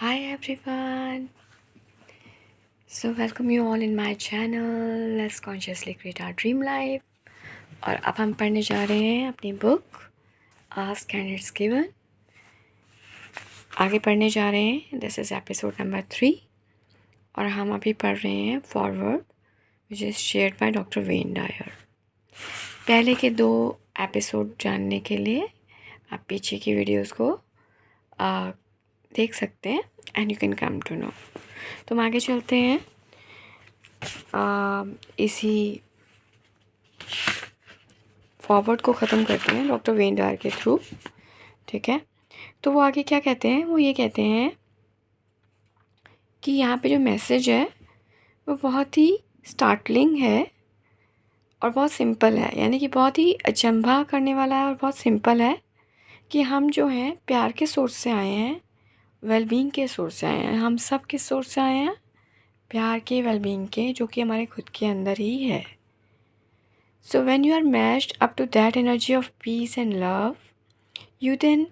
Hi everyone. So welcome you all in my channel. Let's consciously create our dream life. और अब हम पढ़ने जा रहे हैं अपनी book ask and it's given. आगे पढ़ने जा रहे हैं। दिस इज़ एपिसोड नंबर 3 और हम अभी पढ़ रहे हैं foreword which is shared by doctor Wayne Dyer. पहले के 2 एपिसोड जानने के लिए आप पीछे की वीडियोस को देख सकते हैं and you can come to know. तो हम आगे चलते हैं इसी फॉरवर्ड को ख़त्म करते हैं डॉक्टर वेन डायर के थ्रू। ठीक है, तो वो आगे क्या कहते हैं, वो ये कहते हैं कि यहाँ पे जो मैसेज है वो बहुत ही स्टार्टलिंग है और बहुत सिंपल है, यानी कि बहुत ही अचंभा करने वाला है और बहुत सिंपल है कि हम जो हैं प्यार के सोर्स से आए हैं, वेलबींग के सोर्स से आए हैं। हम सब किस सोर्स से आए हैं? प्यार के, वेलबींग के, जो कि हमारे खुद के अंदर ही है। So when you are matched up to that energy of peace and love, you then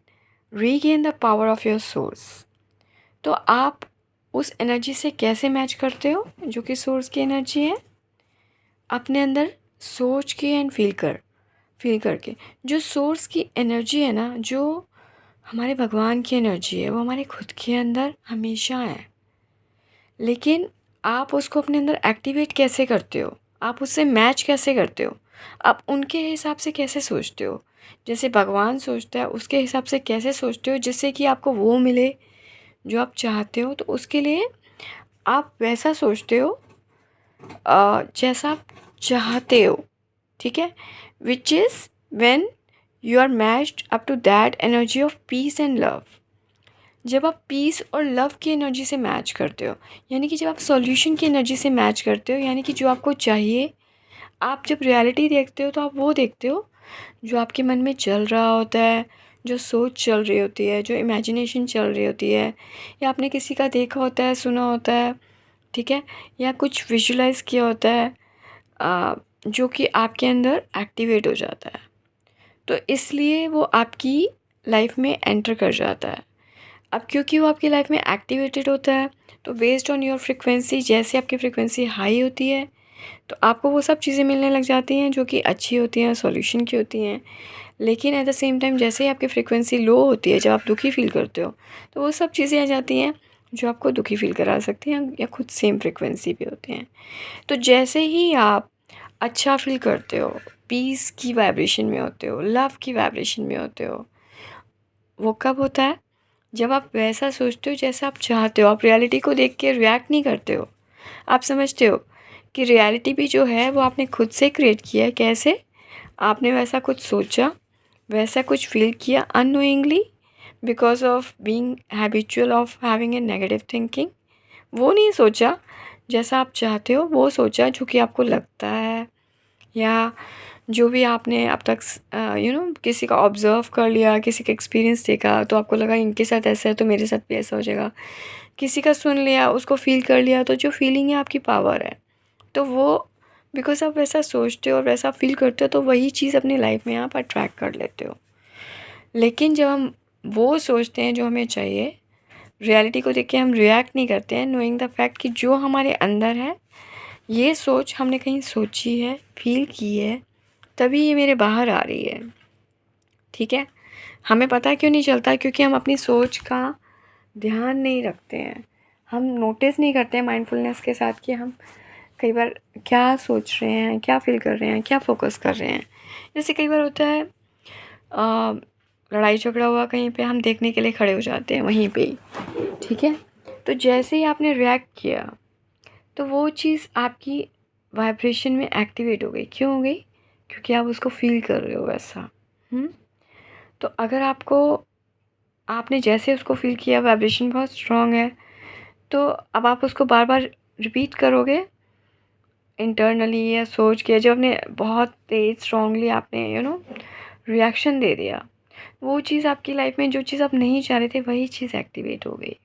regain the power of your source. तो आप उस एनर्जी से कैसे मैच करते हो जो कि सोर्स की एनर्जी है? अपने अंदर सोच के एंड फील करके। जो सोर्स की एनर्जी है ना, जो हमारे भगवान की एनर्जी है, वो हमारे खुद के अंदर हमेशा है। लेकिन आप उसको अपने अंदर एक्टिवेट कैसे करते हो? आप उससे मैच कैसे करते हो? आप उनके हिसाब से कैसे सोचते हो? जैसे भगवान सोचता है उसके हिसाब से कैसे सोचते हो जिससे कि आपको वो मिले जो आप चाहते हो। तो उसके लिए आप वैसा सोचते हो जैसा आप चाहते हो। ठीक है, which is when you are matched up to that energy of peace and love. जब आप पीस और लव की एनर्जी से मैच करते हो, यानी कि जब आप सॉल्यूशन की एनर्जी से मैच करते हो, यानी कि जो आपको चाहिए, आप जब रियलिटी देखते हो तो आप वो देखते हो जो आपके मन में चल रहा होता है, जो सोच चल रही होती है, जो इमेजिनेशन चल रही होती है, या आपने किसी का देखा होता है, सुना होता है, ठीक है, या कुछ विजुलाइज किया होता है जो कि आपके अंदर एक्टिवेट हो जाता है। तो इसलिए वो आपकी लाइफ में एंटर कर जाता है। अब क्योंकि वो आपकी लाइफ में एक्टिवेटेड होता है, तो बेस्ड ऑन योर फ्रिक्वेंसी, जैसे आपकी फ्रिक्वेंसी हाई होती है तो आपको वो सब चीज़ें मिलने लग जाती हैं जो कि अच्छी होती हैं, सॉल्यूशन की होती हैं। लेकिन एट द सेम टाइम जैसे ही आपकी फ्रिक्वेंसी लो होती है, जब आप दुखी फील करते हो, तो वो सब चीज़ें आ जाती हैं जो आपको दुखी फील करा सकती हैं या खुद सेम फ्रिक्वेंसी पे होते हैं। तो जैसे ही आप अच्छा फील करते हो, पीस की वाइब्रेशन में होते हो, लव की वाइब्रेशन में होते हो, वो कब होता है? जब आप वैसा सोचते हो जैसा आप चाहते हो। आप रियलिटी को देख के रिएक्ट नहीं करते हो। आप समझते हो कि रियलिटी भी जो है वो आपने खुद से क्रिएट किया है। कैसे? आपने वैसा कुछ सोचा, वैसा कुछ फील किया unknowingly because of being habitual of having a negative thinking. वो नहीं सोचा जैसा आप चाहते हो, वो सोचा जो कि आपको लगता है, या जो भी आपने अब तक किसी का ऑब्ज़र्व कर लिया, किसी का एक्सपीरियंस देखा तो आपको लगा इनके साथ ऐसा है तो मेरे साथ भी ऐसा हो जाएगा। किसी का सुन लिया, उसको फ़ील कर लिया, तो जो फीलिंग है आपकी पावर है। तो वो बिकॉज़ आप वैसा सोचते हो और वैसा फ़ील करते हो तो वही चीज़ अपनी लाइफ में आप अट्रैक्ट कर लेते हो। लेकिन जब हम वो सोचते हैं जो हमें चाहिए, रियलिटी को देख के हम रिएक्ट नहीं करते हैं, नोइंग द फैक्ट कि जो हमारे अंदर है, ये सोच हमने कहीं सोची है, फ़ील की है, तभी ये मेरे बाहर आ रही है। ठीक है, हमें पता क्यों नहीं चलता? क्योंकि हम अपनी सोच का ध्यान नहीं रखते हैं। हम नोटिस नहीं करते हैं माइंडफुलनेस के साथ कि हम कई बार क्या सोच रहे हैं, क्या फील कर रहे हैं, क्या फोकस कर रहे हैं। जैसे कई बार होता है लड़ाई झगड़ा हुआ कहीं पे, हम देखने के लिए खड़े हो जाते हैं वहीं पे ही। ठीक है, तो जैसे ही आपने रिएक्ट किया तो वो चीज़ आपकी वाइब्रेशन में एक्टिवेट हो गई। क्यों हो गई? क्योंकि आप उसको फील कर रहे हो वैसा। तो अगर आपने जैसे उसको फील किया, वाइब्रेशन बहुत स्ट्रॉन्ग है, तो अब आप उसको बार बार रिपीट करोगे इंटरनली या सोच के। जब आपने बहुत तेज स्ट्रॉन्गली आपने रिएक्शन दे दिया, वो चीज़ आपकी लाइफ में, जो चीज़ आप नहीं चाह रहे थे, वही चीज़ एक्टिवेट हो गई।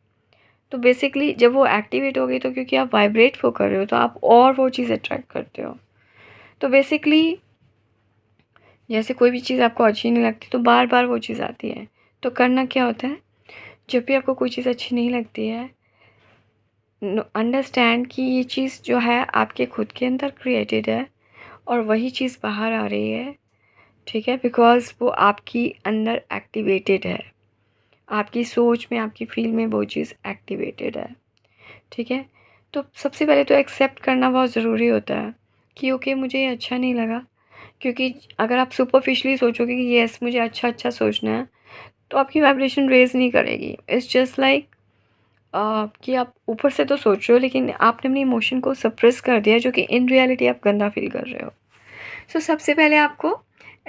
तो बेसिकली जब वो एक्टिवेट हो गई तो क्योंकि आप वाइब्रेट वो कर रहे हो तो आप और वो चीज़ अट्रैक्ट करते हो। तो बेसिकली जैसे कोई भी चीज़ आपको अच्छी नहीं लगती तो बार बार वो चीज़ आती है। तो करना क्या होता है? जब भी आपको कोई चीज़ अच्छी नहीं लगती है, अंडरस्टैंड कि ये चीज़ जो है आपके खुद के अंदर क्रिएटेड है और वही चीज़ बाहर आ रही है, ठीक है, बिकॉज़ वो आपकी अंदर एक्टिवेटेड है, आपकी सोच में, आपकी फील में वो चीज़ एक्टिवेटेड है, ठीक है। तो सबसे पहले तो एक्सेप्ट करना बहुत ज़रूरी होता है कि ओके मुझे ये अच्छा नहीं लगा, क्योंकि अगर आप सुपरफिशली सोचोगे कि येस मुझे अच्छा सोचना है, तो आपकी वाइब्रेशन रेज़ नहीं करेगी। इट्स जस्ट लाइक कि आप ऊपर से तो सोच रहे हो लेकिन आपने अपनी इमोशन को सप्रेस कर दिया, जो कि इन रियलिटी आप गंदा फील कर रहे हो। सो सबसे पहले आपको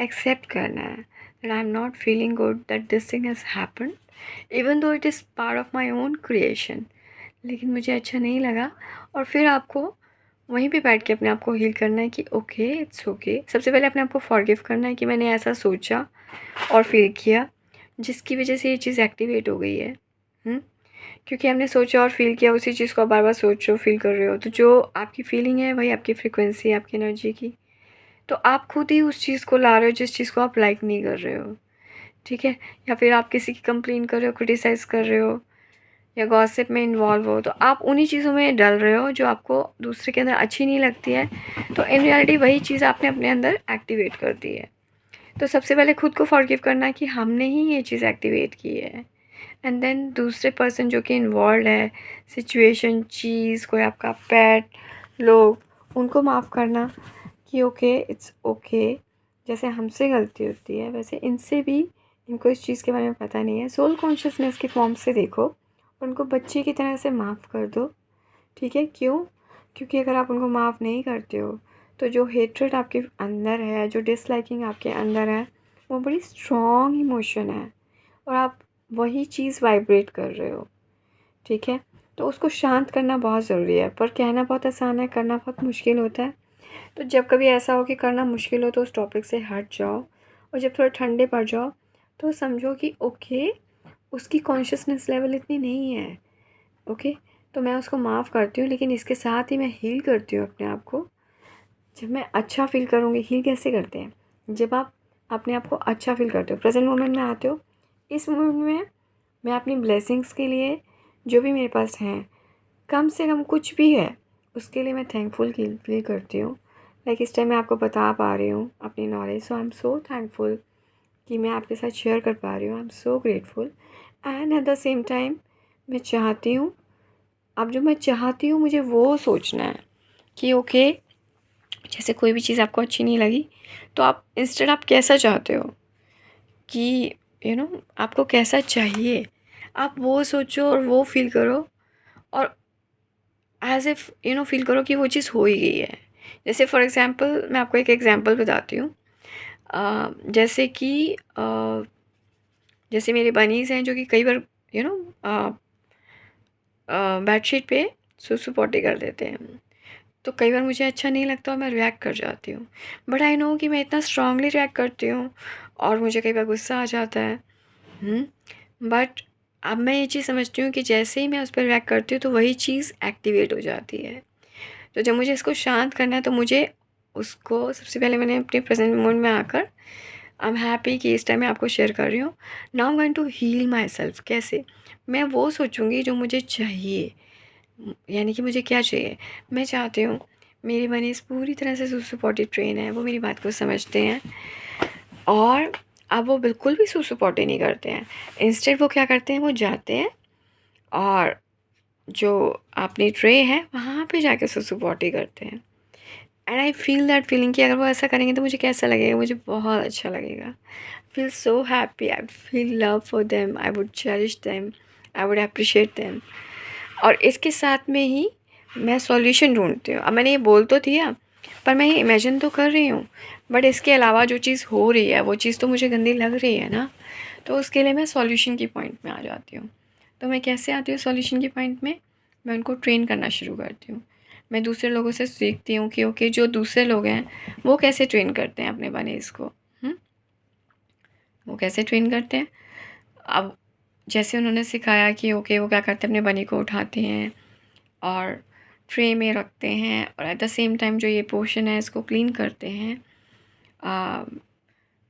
एक्सेप्ट करना है that I am not feeling good that this thing has happened, even though it is part of my own creation, लेकिन मुझे अच्छा नहीं लगा। और फिर आपको वहीं पे बैठ के अपने आप को हील करना है कि ओके इट्स ओके। सबसे पहले अपने आप को फॉरगिव करना है कि मैंने ऐसा सोचा और फील किया जिसकी वजह से ये चीज़ एक्टिवेट हो गई है। क्योंकि हमने सोचा और फील किया, उसी चीज़ को आप बार बार सोच रहे हो, फील कर रहे हो, तो जो आपकी फीलिंग है वही आपकी फ्रिक्वेंसी है, आपकी एनर्जी की। तो आप खुद ही उस चीज़ को ला रहे हो जिस चीज़ को आप लाइक नहीं कर रहे हो, ठीक है। या फिर आप किसी की कंप्लेन कर रहे हो, क्रिटिसाइज़ कर रहे हो या गॉसिप में इन्वॉल्व हो, तो आप उन्हीं चीज़ों में डल रहे हो जो आपको दूसरे के अंदर अच्छी नहीं लगती है। तो इन रियलिटी वही चीज़ आपने अपने अंदर एक्टिवेट कर दी है। तो सबसे पहले खुद को फॉरगिव करना है कि हमने ही ये चीज़ एक्टिवेट की है, एंड देन दूसरे पर्सन जो कि इन्वॉल्व है, सिचुएशन, चीज़, कोई आपका पेट, लोग, उनको माफ़ करना कि ओके इट्स ओके। जैसे हमसे गलती होती है वैसे इनसे भी, इनको इस चीज़ के बारे में पता नहीं है, सोल कॉन्शियसनेस के फॉर्म से देखो, उनको बच्चे की तरह से माफ़ कर दो, ठीक है। क्यों? क्योंकि अगर आप उनको माफ़ नहीं करते हो तो जो हेट्रेड आपके अंदर है, जो डिसलाइकिंग आपके अंदर है, वो बड़ी स्ट्रॉन्ग इमोशन है और आप वही चीज़ वाइब्रेट कर रहे हो, ठीक है। तो उसको शांत करना बहुत ज़रूरी है, पर कहना बहुत आसान है, करना बहुत मुश्किल होता है। तो जब कभी ऐसा हो कि करना मुश्किल हो तो उस टॉपिक से हट जाओ, और जब थोड़ा ठंडे पड़ जाओ तो समझो कि ओके उसकी कॉन्शियसनेस लेवल इतनी नहीं है, ओके। तो मैं उसको माफ़ करती हूँ, लेकिन इसके साथ ही मैं हील करती हूँ अपने आप को। जब मैं अच्छा फ़ील करूँगी, हील कैसे करते हैं? जब आप अपने आप को अच्छा फ़ील करते हो, प्रेजेंट मोमेंट में आते हो, इस मोमेंट में मैं अपनी ब्लेसिंग्स के लिए जो भी मेरे पास हैं, कम से कम कुछ भी है, उसके लिए मैं थैंकफुल फील करती हूँ। लाइक इस टाइम मैं आपको बता पा रही हूँ अपनी knowledge, so I am so thankful कि मैं आपके साथ शेयर कर पा रही हूँ। I am so grateful. And eight the same time मैं चाहती हूँ, अब जो मैं चाहती हूँ मुझे वो सोचना है कि ओके जैसे कोई भी चीज़ आपको अच्छी नहीं लगी, तो आप इंस्टेड आप कैसा चाहते हो कि आपको कैसा चाहिए, आप वो सोचो और वो फील करो, और एज इफ़ फील करो कि वो चीज़ हो ही गई है। जैसे फॉर एग्ज़ाम्पल मैं आपको एक एग्ज़ाम्पल बताती हूँ। जैसे कि जैसे मेरे बनीज़ हैं जो कि कई बार यू नो बेडशीट पे सुसु पोटी कर देते हैं, तो कई बार मुझे अच्छा नहीं लगता और मैं रिएक्ट कर जाती हूँ। बट आई नो कि मैं इतना स्ट्रांगली रिएक्ट करती हूँ और मुझे कई बार गुस्सा आ जाता है। बट अब मैं ये चीज़ समझती हूँ कि जैसे ही मैं उस पर रिएक्ट करती हूँ तो वही चीज़ एक्टिवेट हो जाती है। तो जब मुझे इसको शांत करना है तो मुझे उसको सबसे पहले मैंने अपने प्रेजेंट मोमेंट में आकर, आई एम हैप्पी कि इस टाइम मैं आपको शेयर कर रही हूँ। Now I am going to heal myself. कैसे? मैं वो सोचूंगी जो मुझे चाहिए, यानी कि मुझे क्या चाहिए। मैं चाहती हूँ मेरी बनीज पूरी तरह से सुसु पॉटी ट्रेन है, वो मेरी बात को समझते हैं और अब वो बिल्कुल भी सुसु पॉटी नहीं करते हैं। इंस्टेड वो क्या करते हैं, वो जाते हैं और जो अपनी ट्रे है वहाँ पे जाके सुसु पॉटी करते हैं। And I feel that feeling कि अगर वो ऐसा करेंगे तो मुझे कैसा लगेगा, मुझे बहुत अच्छा लगेगा। Feel so happy, I feel love for them, I would cherish them, I would appreciate them. और इसके साथ में ही मैं सॉल्यूशन ढूंढती हूँ। अब मैंने ये बोल तो दिया, पर मैं ये इमेजिन तो कर रही हूँ, बट इसके अलावा जो चीज़ हो रही है वो चीज़ तो मुझे गंदी लग रही है ना। तो उसके लिए मैं सॉल्यूशन की पॉइंट में आ जाती हूँ। तो मैं कैसे आती हूँ सॉल्यूशन की पॉइंट में? मैं उनको ट्रेन करना शुरू करती हूँ। मैं दूसरे लोगों से सीखती हूँ कि ओके जो दूसरे लोग हैं वो कैसे ट्रेन करते हैं अपने बनीज़ को। वो कैसे ट्रेन करते हैं? अब जैसे उन्होंने सिखाया कि ओके वो क्या करते हैं, अपने बनी को उठाते हैं और ट्रे में रखते हैं और एट द सेम टाइम जो ये पोर्शन है इसको क्लीन करते हैं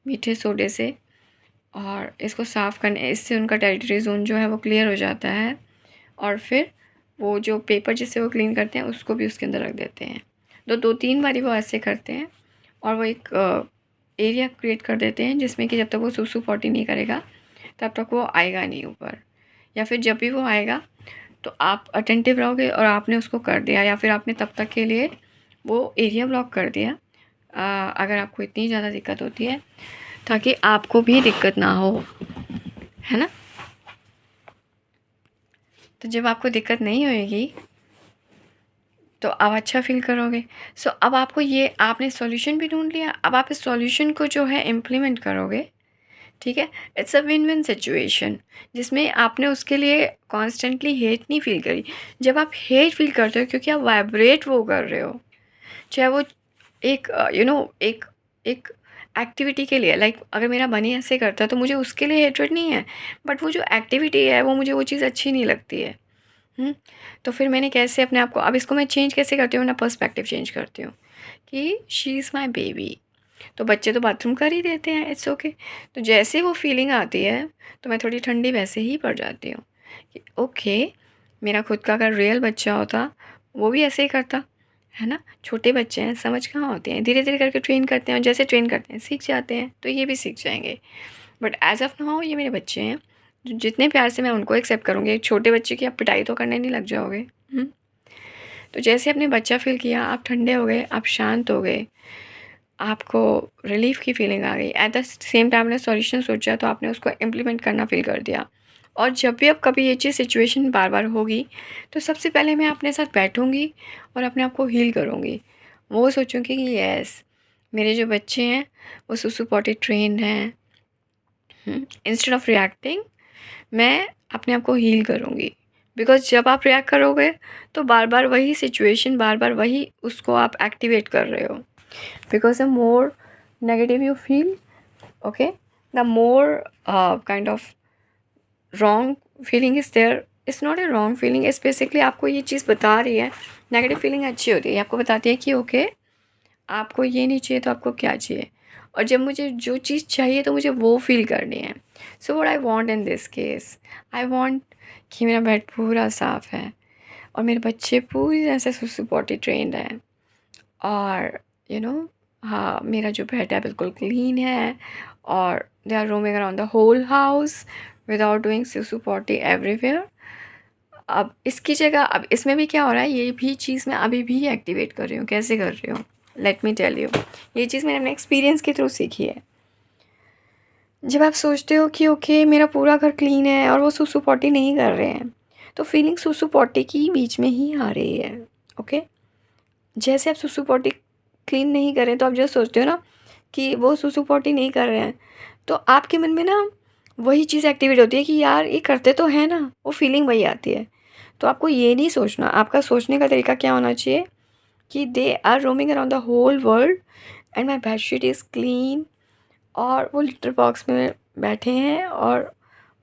मीठे सोडे से। और इसको साफ़ करने, इससे उनका टेरिटरी जोन जो है वो क्लियर हो जाता है। और फिर वो जो पेपर जिससे वो क्लीन करते हैं उसको भी उसके अंदर रख देते हैं। तो 2-3 बारी वो ऐसे करते हैं और वो एक एरिया क्रिएट कर देते हैं जिसमें कि जब तक वो सुसु पॉटी नहीं करेगा तब तक वो आएगा नहीं ऊपर। या फिर जब भी वो आएगा तो आप अटेंटिव रहोगे और आपने उसको कर दिया, या फिर आपने तब तक के लिए वो एरिया ब्लॉक कर दिया अगर आपको इतनी ज़्यादा दिक्कत होती है, ताकि आपको भी दिक्कत ना हो, है ना। तो जब आपको दिक्कत नहीं होएगी तो आप अच्छा फ़ील करोगे। सो अब आपको ये, आपने सॉल्यूशन भी ढूँढ लिया, अब आप इस सॉल्यूशन को जो है इम्प्लीमेंट करोगे, ठीक है। It's a win win situation जिसमें आपने उसके लिए कॉन्स्टेंटली हेट नहीं फ़ील करी। जब आप हेट फ़ील करते हो क्योंकि आप वाइब्रेट वो कर रहे हो, चाहे वो एक एक एक एक्टिविटी के लिए, लाइक अगर मेरा बनी ऐसे करता है तो मुझे उसके लिए हेट्रेड नहीं है, बट वो जो एक्टिविटी है वो मुझे वो चीज़ अच्छी नहीं लगती है। तो फिर मैंने कैसे अपने आप को, अब इसको मैं चेंज कैसे करती हूँ ना, पर्सपेक्टिव चेंज करती हूँ कि शी इज़ माई बेबी। तो बच्चे तो बाथरूम कर ही देते हैं, इट्स ओके। तो जैसे वो फीलिंग आती है तो मैं थोड़ी ठंडी वैसे ही पड़ जाती हूँ कि ओके, मेरा खुद का अगर रियल बच्चा होता वो भी ऐसे ही करता, है ना। छोटे बच्चे हैं, समझ कहाँ होते हैं, धीरे धीरे करके ट्रेन करते हैं और जैसे ट्रेन करते हैं सीख जाते हैं, तो ये भी सीख जाएंगे। बट एज़ ऑफ़ नाउ ये मेरे बच्चे हैं, जितने प्यार से मैं उनको एक्सेप्ट करूँगी। एक छोटे बच्चे की आप पिटाई तो करने नहीं लग जाओगे। तो जैसे आपने बच्चा फ़ील किया, आप ठंडे हो गए, आप शांत हो गए, आपको रिलीफ़ की फ़ीलिंग आ गई, एट द सेम टाइम आपने सॉल्यूशन सोचा तो आपने उसको इम्प्लीमेंट करना फ़ील कर दिया। और जब भी अब कभी ये चीज़ सिचुएशन बार बार होगी तो सबसे पहले मैं अपने साथ बैठूँगी और अपने आप को हील करूँगी। वो सोचूँगी कि येस, मेरे जो बच्चे हैं वो सुसु पॉटी ट्रेन्ड हैं। इंस्टेड ऑफ़ रिएक्टिंग, मैं अपने आप को हील करूँगी। बिकॉज़ जब आप रिएक्ट करोगे तो बार बार वही सिचुएशन, बार बार वही उसको आप एक्टिवेट कर रहे हो। Because the more negative you feel, okay, the more kind of wrong feeling is there. It's not a wrong feeling, it's basically आपको ये चीज़ बता रही है। नेगेटिव फीलिंग अच्छी होती है, ये आपको बताती है कि ओके, आपको ये नहीं चाहिए तो आपको क्या चाहिए, और जब मुझे जो चीज़ चाहिए तो मुझे वो फ़ील करनी है। So what I want in this case, I want कि मेरा बेड पूरा साफ़ है और मेरे बच्चे पूरी तरह से सुसु पॉटी ट्रेन्ड हैं, और हाँ, मेरा जो बेड है बिल्कुल क्लीन है, और they are roaming around the whole house without doing सुसु पॉटी एवरीवेयर। अब इसकी जगह, अब इसमें भी क्या हो रहा है, ये भी चीज़ मैं अभी भी एक्टिवेट कर रही हूँ। कैसे कर रही हूँ, लेट मी टेल यू। ये चीज़ मैंने अपने एक्सपीरियंस के थ्रू सीखी है। जब आप सोचते हो कि ओके, मेरा पूरा घर क्लीन है और वो सुसु पॉटी नहीं कर रहे हैं, तो फीलिंग सुसु पॉटी की बीच में ही आ रही है। ओके, जैसे आप सुसु पॉटी क्लीन नहीं कर रहे तो आप जो सोचते हो ना कि वो सुसु पॉटी नहीं कर रहे हैं, तो आपके मन में ना वही चीज़ एक्टिवेट होती है कि यार ये करते तो है ना, वो फीलिंग वही आती है। तो आपको ये नहीं सोचना, आपका सोचने का तरीका क्या होना चाहिए कि they are roaming around the whole world and my bedsheet is clean, और वो लिटर बॉक्स में बैठे हैं और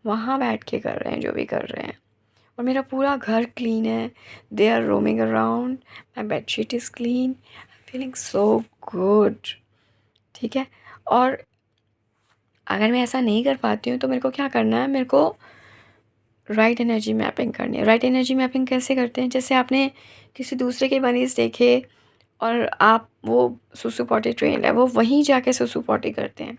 वहाँ बैठ के कर रहे हैं जो भी कर रहे हैं, और मेरा पूरा घर क्लीन है। They are roaming around, my bedsheet is clean, feeling so good. ठीक है, और अगर मैं ऐसा नहीं कर पाती हूँ तो मेरे को क्या करना है, मेरे को राइट एनर्जी मैपिंग करनी है। राइट एनर्जी मैपिंग कैसे करते हैं, जैसे आपने किसी दूसरे के बनीज देखे और आप, वो सुसु पॉटी ट्रेंड है, वो वहीं जाके सुसु पॉटी करते हैं,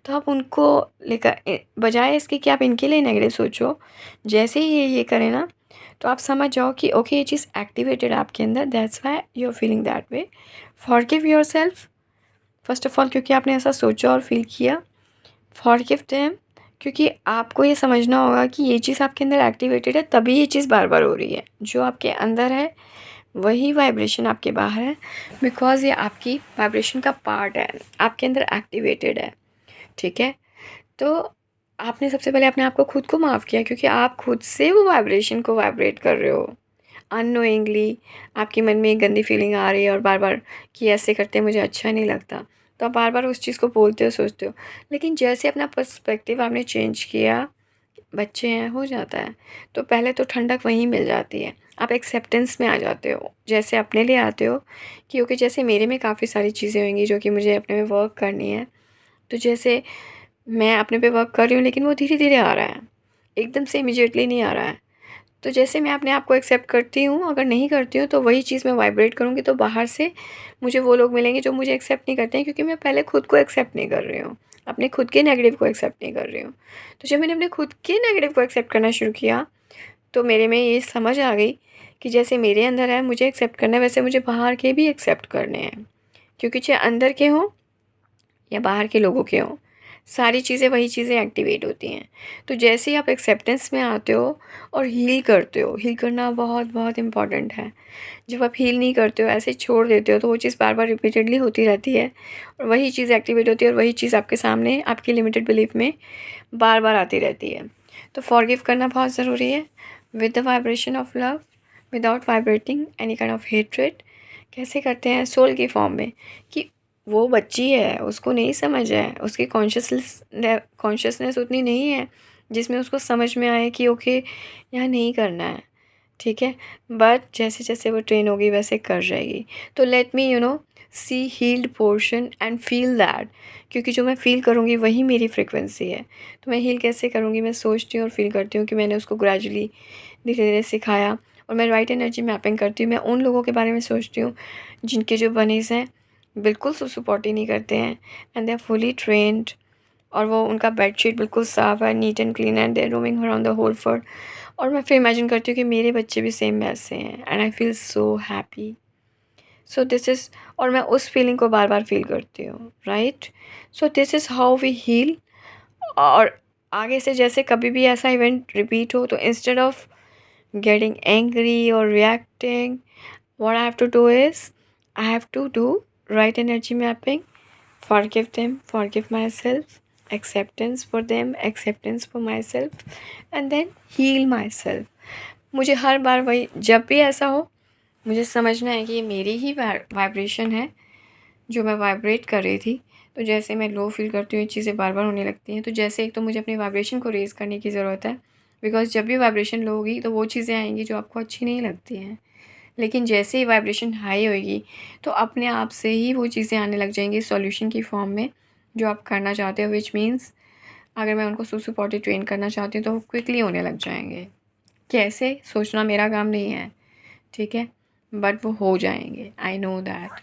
तो आप उनको लेकर, बजाय इसके कि आप इनके लिए नेगेटिव सोचो, जैसे ही ये करें ना तो आप समझ जाओ कि ओके, ये चीज़ एक्टिवेटेड है आपके अंदर, that's why you are feeling that way. Forgive yourself first of all, क्योंकि आपने ऐसा सोचा और फील किया। फॉरगिव देम, क्योंकि आपको ये समझना होगा कि ये चीज़ आपके अंदर एक्टिवेटेड है, तभी ये चीज़ बार बार हो रही है। जो आपके अंदर है वही वाइब्रेशन आपके बाहर है, बिकॉज़ ये आपकी वाइब्रेशन का पार्ट है, आपके अंदर एक्टिवेटेड है। ठीक है, तो आपने सबसे पहले अपने आप को खुद को माफ़ किया, क्योंकि आप खुद से वो वाइब्रेशन को वाइब्रेट कर रहे हो अननोइंगली। आपके मन में एक गंदी फीलिंग आ रही है और बार बार कि ऐसे करते मुझे अच्छा नहीं लगता, तो आप बार बार उस चीज़ को बोलते हो, सोचते हो। लेकिन जैसे अपना पर्सपेक्टिव आपने चेंज किया, बच्चे हैं, हो जाता है, तो पहले तो ठंडक वहीं मिल जाती है, आप एक्सेप्टेंस में आ जाते हो, जैसे अपने लिए आते हो कि ओके, जैसे मेरे में काफ़ी सारी चीज़ें होंगी जो कि मुझे अपने में वर्क करनी है। तो जैसे मैं अपने पे वर्क कर रही हूँ लेकिन वो धीरे-धीरे आ रहा है, एकदम से इमीडिएटली नहीं आ रहा है। तो जैसे मैं अपने आप को एक्सेप्ट करती हूँ, अगर नहीं करती हूँ तो वही चीज़ मैं वाइब्रेट करूँगी, तो बाहर से मुझे वो लोग मिलेंगे जो मुझे एक्सेप्ट नहीं करते हैं, क्योंकि मैं पहले खुद को एक्सेप्ट नहीं कर रही हूँ, अपने खुद के नेगेटिव को एक्सेप्ट नहीं कर रही हूँ। तो जब मैंने अपने खुद के नेगेटिव को एक्सेप्ट करना शुरू किया, तो मेरे में ये समझ आ गई कि जैसे मेरे अंदर है मुझे एक्सेप्ट करना है, वैसे मुझे बाहर के भी एक्सेप्ट करने हैं। क्योंकि चाहे अंदर के हों या बाहर के लोगों के हों, सारी चीज़ें वही चीज़ें एक्टिवेट होती हैं। तो जैसे ही आप एक्सेप्टेंस में आते हो और हील करते हो, हील करना बहुत बहुत इम्पॉर्टेंट है। जब आप हील नहीं करते हो, ऐसे छोड़ देते हो, तो वो चीज़ बार बार रिपीटेडली होती रहती है और वही चीज़ एक्टिवेट होती है और वही चीज़ आपके सामने आपकी लिमिटेड बिलीफ में बार बार आती रहती है। तो फॉरगिव करना बहुत ज़रूरी है with the vibration of love, without vibrating any kind of hatred. कैसे करते हैं? सोल की फॉर्म में, कि वो बच्ची है, उसको नहीं समझ है, उसकी कॉन्शियसनेस उतनी नहीं है जिसमें उसको समझ में आए कि ओके यहाँ नहीं करना है, ठीक है। बट जैसे जैसे वो ट्रेन होगी वैसे कर जाएगी। तो let me see healed portion and feel that, क्योंकि जो मैं फ़ील करूँगी वही मेरी फ्रिक्वेंसी है। तो मैं हील कैसे करूँगी? मैं सोचती हूँ और फील करती हूँ कि मैंने उसको ग्रेजुअली धीरे धीरे सिखाया, और मैं राइट एनर्जी मैपिंग करती हूँ। मैं उन लोगों के बारे में सोचती हूँ जिनके जो बनीज़ हैं बिल्कुल सुसुपॉटी नहीं करते हैं and they are fully trained, और वो उनका बेडशीट बिल्कुल साफ़ है, neat and clean and they are roaming around the whole floor. और मैं फिर इमेजिन करती हूँ कि मेरे बच्चे भी सेम वैसे हैं and I feel so happy. So this is, और मैं उस फीलिंग को बार बार फील करती हूँ, right. So this is how we heal. और आगे से जैसे कभी भी ऐसा इवेंट रिपीट हो, तो इंस्टेड ऑफ गेटिंग एंग्री और reacting, what I have to do is I have to do right energy mapping, forgive them, forgive myself, acceptance for them, acceptance for myself, and then heal myself. मुझे हर बार वही, जब भी ऐसा हो मुझे समझना है कि ये मेरी ही वाइब्रेशन है जो मैं वाइब्रेट कर रही थी। तो जैसे मैं लो फील करती हूँ, ये चीज़ें बार बार होने लगती हैं। तो जैसे एक तो मुझे अपनी वाइब्रेशन को रेज़ करने की ज़रूरत है, बिकॉज़ जब भी वाइब्रेशन लो होगी तो वो चीज़ें आएंगी जो आपको अच्छी नहीं लगती हैं। लेकिन जैसे ही वाइब्रेशन हाई होएगी, तो अपने आप से ही वो चीज़ें आने लग जाएंगी सॉल्यूशन की फॉर्म में, जो आप करना चाहते हो, विच मीन्स अगर मैं उनको सुसुपॉटी ट्रेन करना चाहती हूँ तो वो क्विकली होने लग जाएंगे। कैसे सोचना मेरा काम नहीं है, ठीक है, बट वो हो जाएंगे, I know that.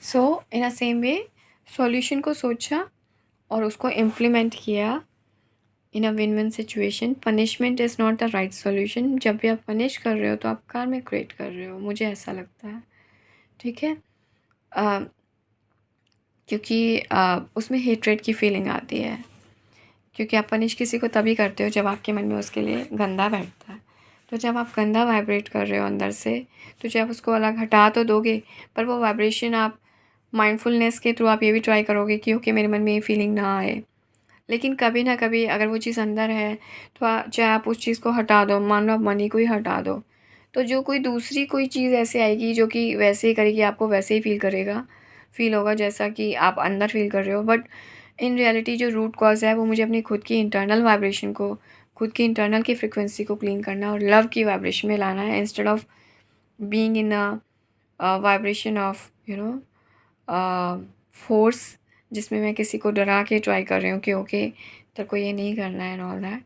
So in a same way, solution को सोचा और उसको इम्प्लीमेंट किया in a win win situation. Punishment is not the right solution. जब भी आप पनिश कर रहे हो तो आप कार्म क्रिएट कर रहे हो, मुझे ऐसा लगता है, ठीक है। अ, क्योंकि उसमें हेट्रेड की फीलिंग आती है, क्योंकि आप पनिश किसी को तभी करते हो जब आपके मन में उसके लिए गंदा बैठता है। तो जब आप गंदा वाइब्रेट कर रहे हो अंदर से, तो जब उसको अलग हटा तो दोगे, पर वो वाइब्रेशन आप माइंडफुलनेस के थ्रू आप ये भी ट्राई करोगे कि ओके मेरे मन में ये फीलिंग ना आए। लेकिन कभी ना कभी अगर वो चीज़ अंदर है, तो चाहे आप उस चीज़ को हटा दो, मान लो आप मनी को ही हटा दो, तो जो कोई दूसरी कोई चीज़ ऐसे आएगी जो कि वैसे ही करेगी, आपको वैसे ही फ़ील होगा जैसा कि आप अंदर फ़ील कर रहे हो। बट इन रियलिटी जो रूट कॉज़ है वो मुझे अपनी खुद की इंटरनल वाइब्रेशन को, खुद की इंटरनल की फ्रिक्वेंसी को क्लीन करना और लव की वाइब्रेशन में लाना है, instead of being in a vibration of force, जिसमें मैं किसी को डरा के ट्राई कर रही हूँ कि ओके तेरे को ये नहीं करना है एंड ऑल दैट,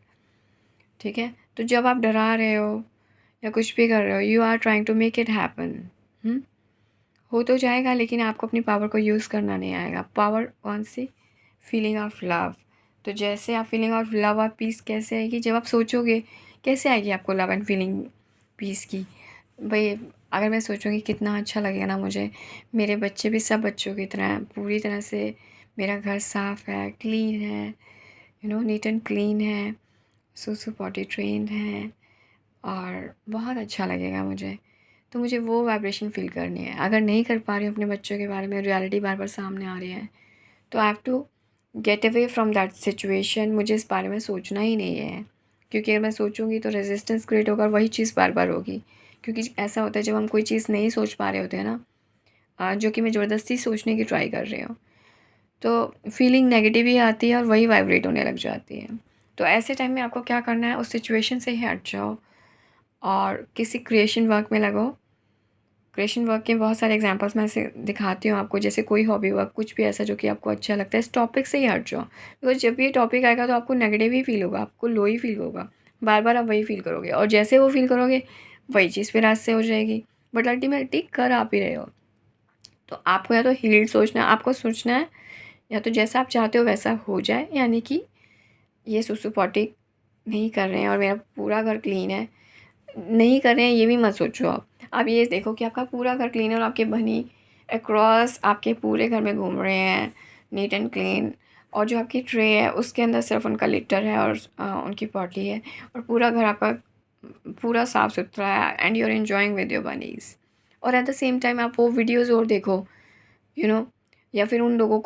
ठीक है। तो जब आप डरा रहे हो या कुछ भी कर रहे हो, you are trying to make it happen. हो तो जाएगा लेकिन आपको अपनी पावर को यूज़ करना नहीं आएगा। पावर कौन सी? Feeling of love. तो जैसे आप फीलिंग ऑफ लव और पीस कैसे आएगी? जब आप सोचोगे, कैसे आएगी आपको लव एंड फीलिंग पीस की? भाई अगर मैं सोचूंगी कितना अच्छा लगेगा ना मुझे, मेरे बच्चे भी सब बच्चों की तरह हैं, पूरी तरह से मेरा घर साफ़ है, क्लीन है, नीट एंड क्लीन है, सुसु पॉटी ट्रेंड है, और बहुत अच्छा लगेगा मुझे। तो मुझे वो वाइब्रेशन फ़ील करनी है। अगर नहीं कर पा रही हूँ अपने बच्चों के बारे में, रियलिटी बार बार सामने आ रही है, तो I have to get away from that situation. मुझे इस बारे में सोचना ही नहीं है, क्योंकि अगर मैं सोचूंगी तो रेजिस्टेंस क्रिएट होगा और वही चीज़ बार बार होगी। क्योंकि ऐसा होता है जब हम कोई चीज़ नहीं सोच पा रहे होते हैं ना, जो कि मैं ज़बरदस्ती सोचने की ट्राई कर रही हूँ, तो फीलिंग नेगेटिव ही आती है और वही वाइब्रेट होने लग जाती है। तो ऐसे टाइम में आपको क्या करना है, उस सिचुएशन से ही हट जाओ और किसी क्रिएशन वर्क में लगो, क्रिएशन वर्क के बहुत सारे एग्जांपल्स मैं ऐसे दिखाती हूँ आपको, जैसे कोई हॉबी वर्क, कुछ भी ऐसा जो कि आपको अच्छा लगता है, इस टॉपिक से ही हट जाओ। बिकॉज जब भी ये टॉपिक आएगा तो आपको नेगेटिव ही फील होगा, आपको लो ही फील होगा, बार बार आप वही फील करोगे, और जैसे वो फील करोगे वही चीज़ फिर आज से हो जाएगी। बट अल्टीमेटली कर आप ही रहे हो। तो आपको या तो हील्ड सोचना है, आपको सोचना है या तो जैसा आप चाहते हो वैसा हो जाए, यानी कि ये सुसु पॉटी नहीं कर रहे हैं और मेरा पूरा घर क्लीन है, नहीं कर रहे हैं ये भी मत सोचो। आप ये देखो कि आपका पूरा घर क्लीन है और आपके बनी अक्रॉस आपके पूरे घर में घूम रहे हैं नीट एंड क्लीन, और जो आपकी ट्रे है उसके अंदर सिर्फ उनका लिटर है और उनकी पॉटी है, और पूरा घर आपका पूरा साफ़ सुथरा है and you are enjoying with your bunnies. और एट द सेम टाइम आप वो वीडियोज़ और देखो, यू you नो know, या फिर उन लोगों